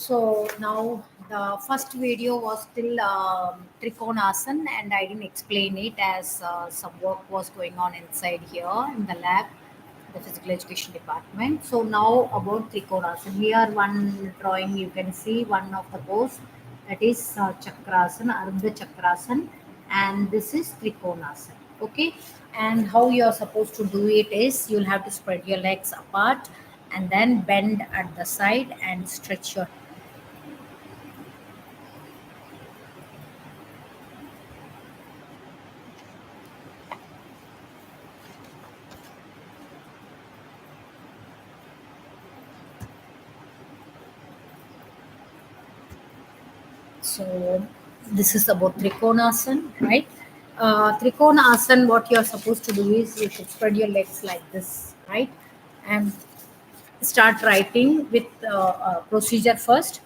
So now the first video was still Trikonasana, and I didn't explain it as some work was going on inside here in the lab, the physical education department. So now about Trikonasana. Here one drawing you can see one of the pose, that is Chakrasana, Ardha Chakrasana, and this is Trikonasana. Okay, and how you are supposed to do it is you'll have to spread your legs apart and then bend at the side and stretch your. So this is about Trikonasana, right? Trikonasana, what you're supposed to do is you should spread your legs like this, right? And start writing with procedure first.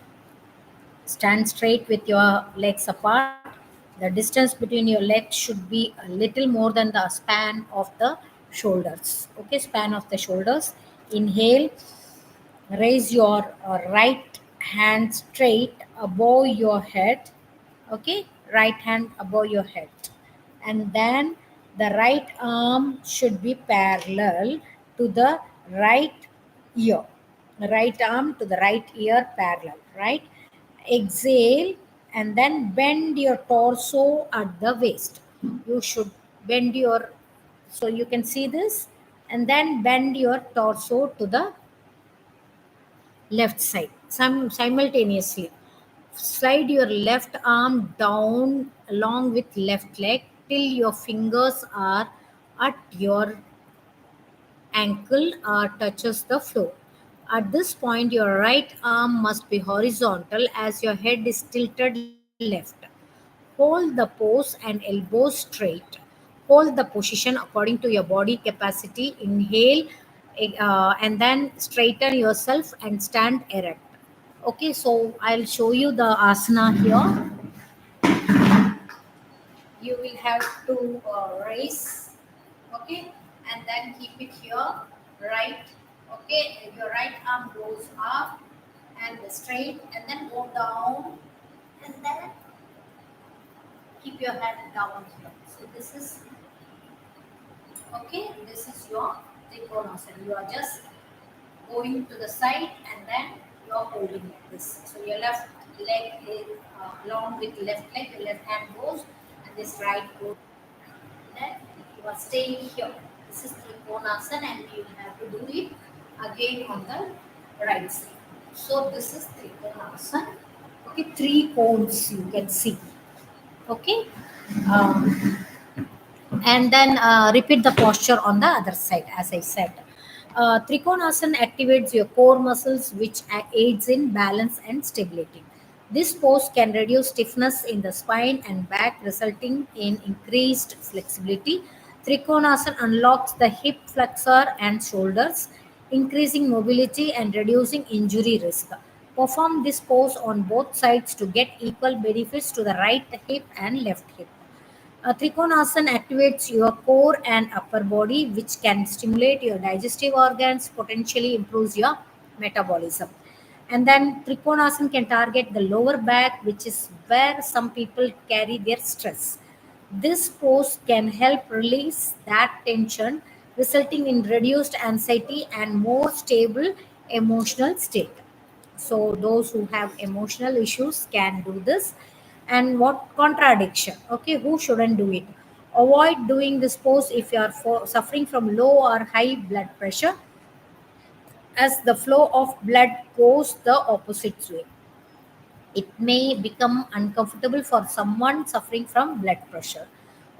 Stand straight with your legs apart. The distance between your legs should be a little more than the span of the shoulders. Okay, span of the shoulders. Inhale, raise your right hand straight above your head. Okay, right hand above your head, and then the right arm should be parallel to the right ear. Right arm to the right ear parallel, right? Exhale, and then bend your torso at the waist. You should bend your, so you can see this, and then bend your torso to the left side simultaneously. Slide your left arm down along with left leg till your fingers are at your ankle or touches the floor. At this point, your right arm must be horizontal as your head is tilted left. Hold the pose and elbows straight. Hold the position according to your body capacity. Inhale, and then straighten yourself and stand erect. Okay, so I'll show you the asana here. You will have to raise, okay, and then keep it here, right, okay, your right arm goes up and straight, and then go down, and then keep your head down here. So this is, okay, this is your Trikonasana. You are just going to the side and then you are holding like this. So your left leg is along with left leg, your left hand goes, and this right goes. Then you are staying here. This is Trikonasana, and you have to do it again on the right side. So this is Trikonasana. Okay, three cones you can see. Okay. Um, and then repeat the posture on the other side, as I said. Trikonasana activates your core muscles, which aids in balance and stability. This pose can reduce stiffness in the spine and back, resulting in increased flexibility. Trikonasana unlocks the hip flexor and shoulders, increasing mobility and reducing injury risk. Perform this pose on both sides to get equal benefits to the right hip and left hip. Trikonasana activates your core and upper body, which can stimulate your digestive organs, potentially improves your metabolism. And then Trikonasana can target the lower back, which is where some people carry their stress. This pose can help release that tension, resulting in reduced anxiety and more stable emotional state. So those who have emotional issues can do this. And what contradiction? Okay, who shouldn't do it? Avoid doing this pose if you are suffering from low or high blood pressure, as the flow of blood goes the opposite way. It may become uncomfortable for someone suffering from blood pressure.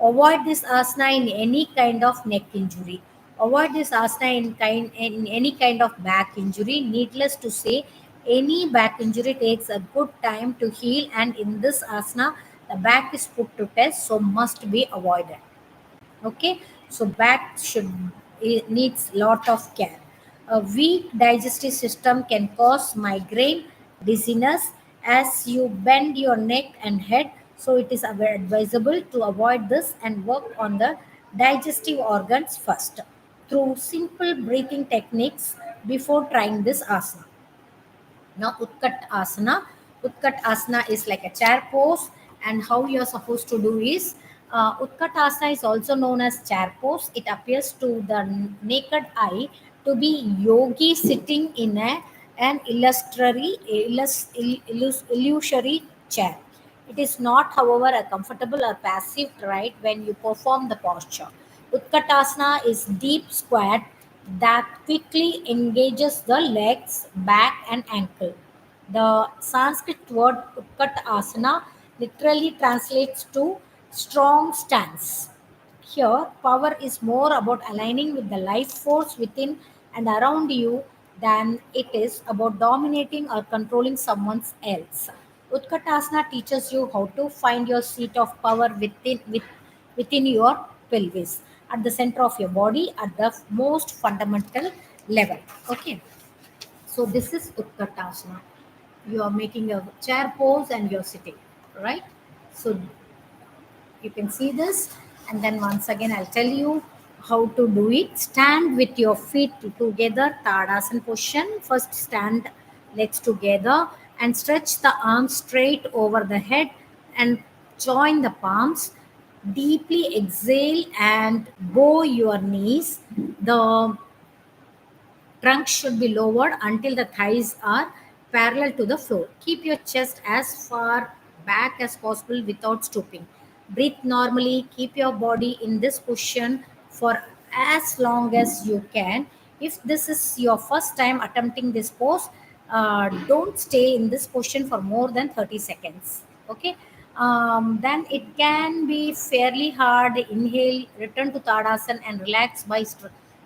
Avoid this asana in any kind of neck injury. Avoid this asana in any kind of back injury. Needless to say, any back injury takes a good time to heal, and in this asana, the back is put to test, so must be avoided. Okay, so back should, it needs lot of care. A weak digestive system can cause migraine, dizziness as you bend your neck and head, so it is advisable to avoid this and work on the digestive organs first through simple breathing techniques before trying this asana. Now Utkat Asana. Utkat Asana is like a chair pose, and how you're supposed to do is Utkat Asana is also known as chair pose. It appears to the naked eye to be yogi sitting in an illusory chair. It is not, however, a comfortable or passive right when you perform the posture. Utkatasana is deep squat that quickly engages the legs, back, and ankle. The Sanskrit word Utkatasana literally translates to strong stance. Here, power is more about aligning with the life force within and around you than it is about dominating or controlling someone else. Utkatasana teaches you how to find your seat of power within your pelvis, at the center of your body, at the most fundamental level. Okay, so this is Utkatasana. You are making a chair pose and you're sitting, right? So you can see this, and then once again I'll tell you how to do it. Stand with your feet together, Tadasana position. First stand legs together and stretch the arms straight over the head and join the palms. Deeply exhale and bow your knees. The trunk should be lowered until the thighs are parallel to the floor. Keep your chest as far back as possible without stooping. Breathe normally. Keep your body in this position for as long as you can. If this is your first time attempting this pose, don't stay in this position for more than 30 seconds. Okay. Then it can be fairly hard. Inhale, return to Tadasana and relax by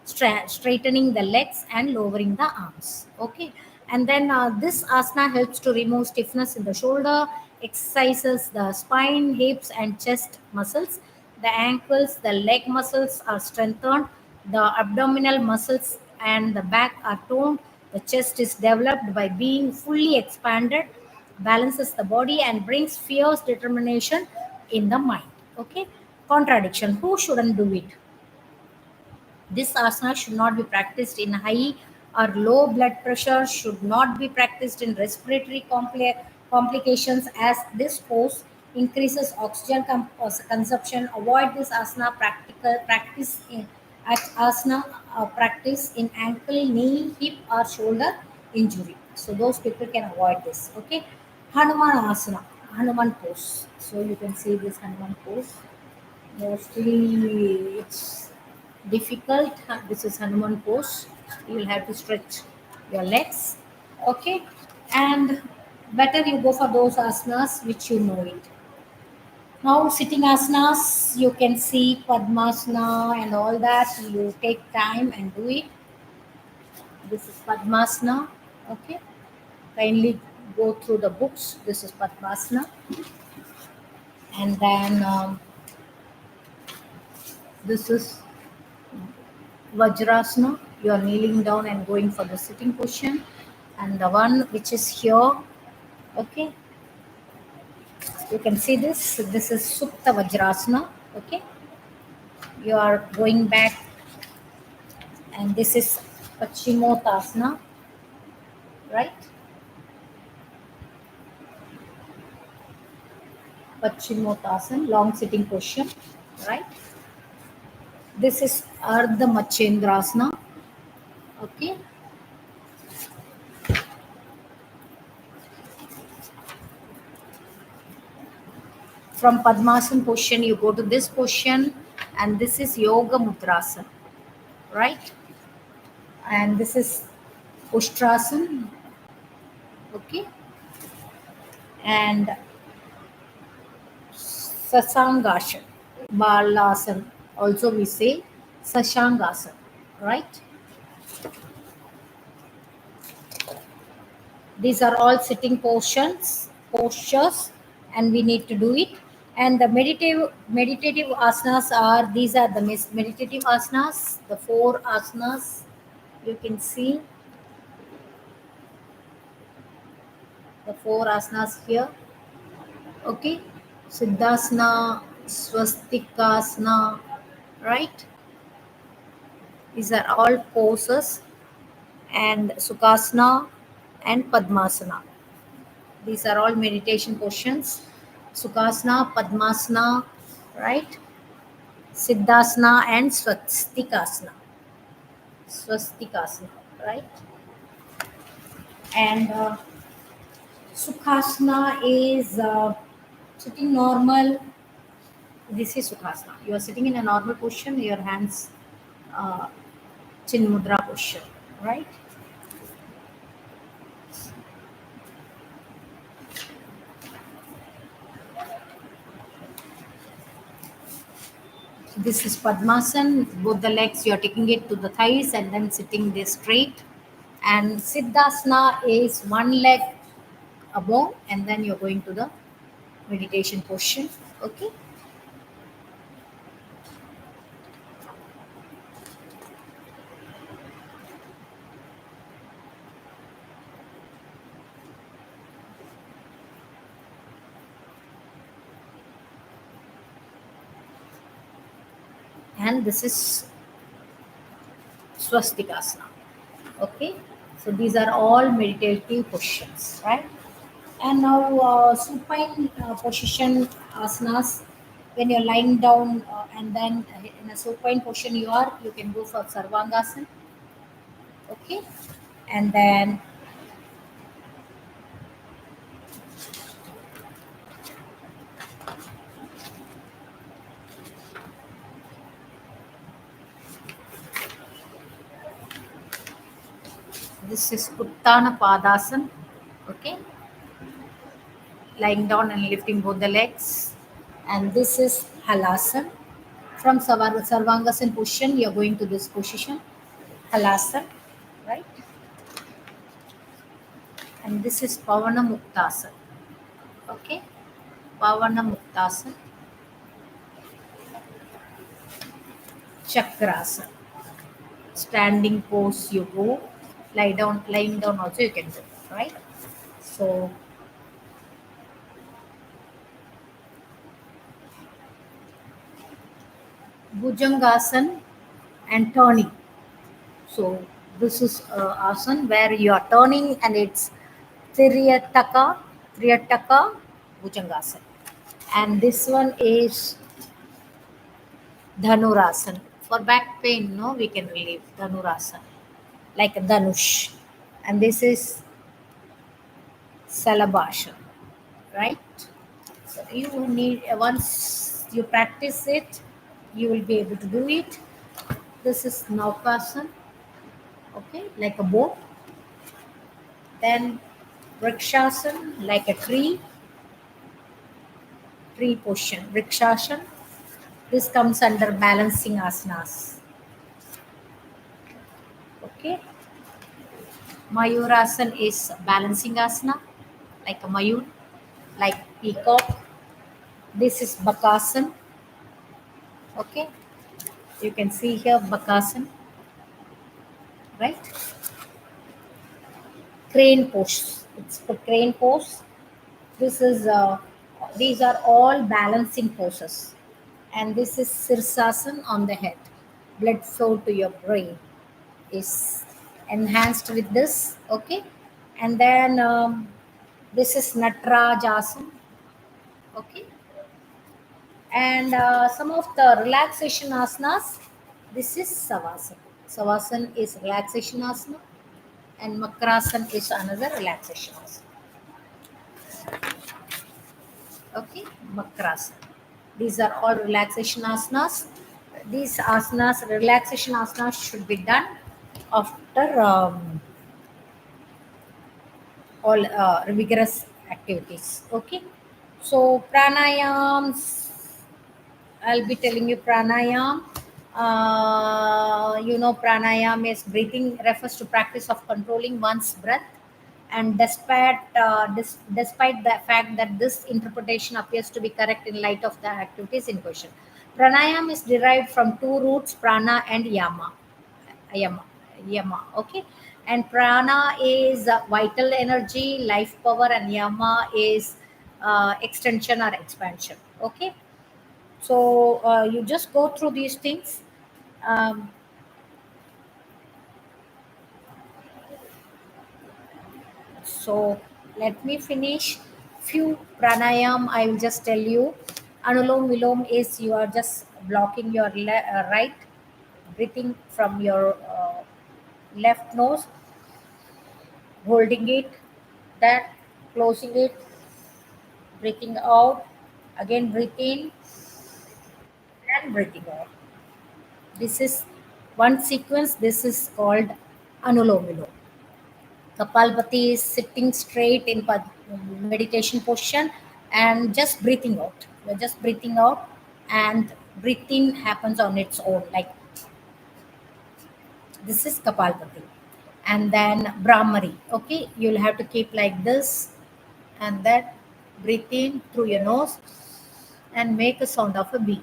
straightening the legs and lowering the arms. Okay, and then this asana helps to remove stiffness in the shoulder, exercises the spine, hips, and chest muscles. The ankles, the leg muscles are strengthened, the abdominal muscles and the back are toned. The chest is developed by being fully expanded, balances the body, and brings fierce determination in the mind. Okay, contradiction. Who shouldn't do it? This asana should not be practiced in high or low blood pressure, should not be practiced in respiratory complications, as this pose increases oxygen consumption. Avoid this asana practice in at asana practice in ankle, knee, hip, or shoulder injury. So those people can avoid this. Okay, Hanuman asana, Hanuman pose. So you can see this Hanuman pose. Mostly it's difficult. This is Hanuman pose. You will have to stretch your legs. Okay. And better you go for those asanas which you know it. Now sitting asanas, you can see Padmasana and all that. You take time and do it. This is Padmasana. Okay. Kindly go through the books. This is Padmasana. And then this is Vajrasana. You are kneeling down and going for the sitting position. And the one which is here, okay, you can see this. This is Supta Vajrasana. Okay, you are going back, and this is Paschimottanasana, right? Paschimottanasana, long sitting position, right? This is Ardha Machendrasana. Okay, from Padmasana position, you go to this position, and this is Yoga Mudrasana, right? And this is Ushtrasana, okay, and Sasangasana, Balasana, also we say Sashangasana, right? These are all sitting postures, and we need to do it. And the meditative asanas are, these are the meditative asanas, the four asanas. You can see the four asanas here. Okay, Siddhasana, Swastikasana, right? These are all poses, and Sukhasana and Padmasana. These are all meditation positions. Sukhasana, Padmasana, right? Siddhasana and Swastikasana. Swastikasana, right? And Sukhasana is sitting normal. This is Sukhasana. You are sitting in a normal position, your hands uh, Chin Mudra position, right? This is Padmasan. Both the legs you are taking it to the thighs and then sitting there straight. And Siddhasana is one leg above and then you're going to the meditation position. Okay. And this is Swastikasana. Okay. So these are all meditative positions, right? And now supine position asanas. When you're lying down and then in a supine position you can go for Sarvangasana. Okay. And then this is Uttana Padasana. Okay. Lying down and lifting both the legs. And this is Halasana. From Sarvangasana position, you're going to this position, Halasana, right? And this is Pavana Muktasana. Okay. Pavana Muktasana. Chakrasana. Standing pose you go. Lying down also you can do, right? So Bhujangasana and turning. So this is asana where you are turning and it's Triataka Bhujangasana. And this one is Dhanurasana. For back pain, no, we can relieve Dhanurasana, like a Dhanush. And this is Salabhasana, right? So you need, once you practice it, you will be able to do it. This is Naukasana, okay, like a boat. Then Vrikshasana, like a tree position. Vrikshasana, this comes under balancing asanas. Okay. Mayurasana is balancing asana, like a mayur, like peacock. This is Bakasana. Okay. You can see here Bakasana, right? Crane pose. It's the crane pose. This is these are all balancing poses. And this is Sirsasana on the head. Blood flow to your brain is enhanced with this. Okay. And then this is Natarajasana. Okay. And some of the relaxation asanas, this is Savasana. Savasana is relaxation asana and Makrasana is another relaxation asana. Okay, Makrasana. These are all relaxation asanas. These asanas, relaxation asanas should be done after all vigorous activities. Okay, so pranayams, I'll be telling you pranayam. Pranayam is breathing refers to practice of controlling one's breath. And despite the fact that this interpretation appears to be correct in light of the activities in question, pranayam is derived from two roots, prana and yama, yama. Okay, and prana is vital energy, life power, and yama is extension or expansion. Okay, so you just go through these things. Um, So let me finish few pranayam. I will just tell you. Anulom Vilom is you are just blocking your right breathing from your left nose, holding it, that closing it, breathing out, again breathe in and breathing out. This is one sequence. This is called Anulom Vilom. Kapalbhati is sitting straight in meditation position and just breathing out. You're just breathing out, and breathing happens on its own. Like this is Kapalbhati. And then Brahmari. Okay, you'll have to keep like this, and then breathe in through your nose and make a sound of a B.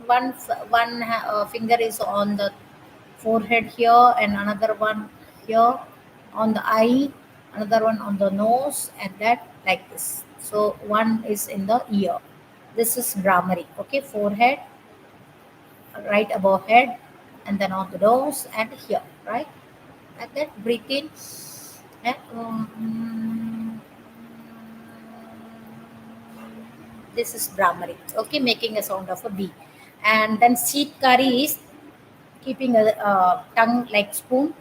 One finger is on the forehead here, and another one here on the eye, another one on the nose, and that like this. So one is in the ear. This is Brahmari. Okay, forehead, right above head, and then on the nose and here, right? And then breathe in and this is Brahmari. Okay, making a sound of a B. And then Seetkari is keeping a tongue like spoon.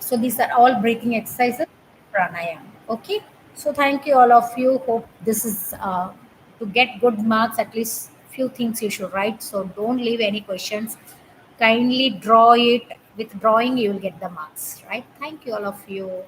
So these are all breathing exercises, pranayam. Okay. So thank you all of you. Hope this is to get good marks. At least few things you should write. So don't leave any questions. Kindly draw it. With drawing, you will get the marks. Right. Thank you all of you.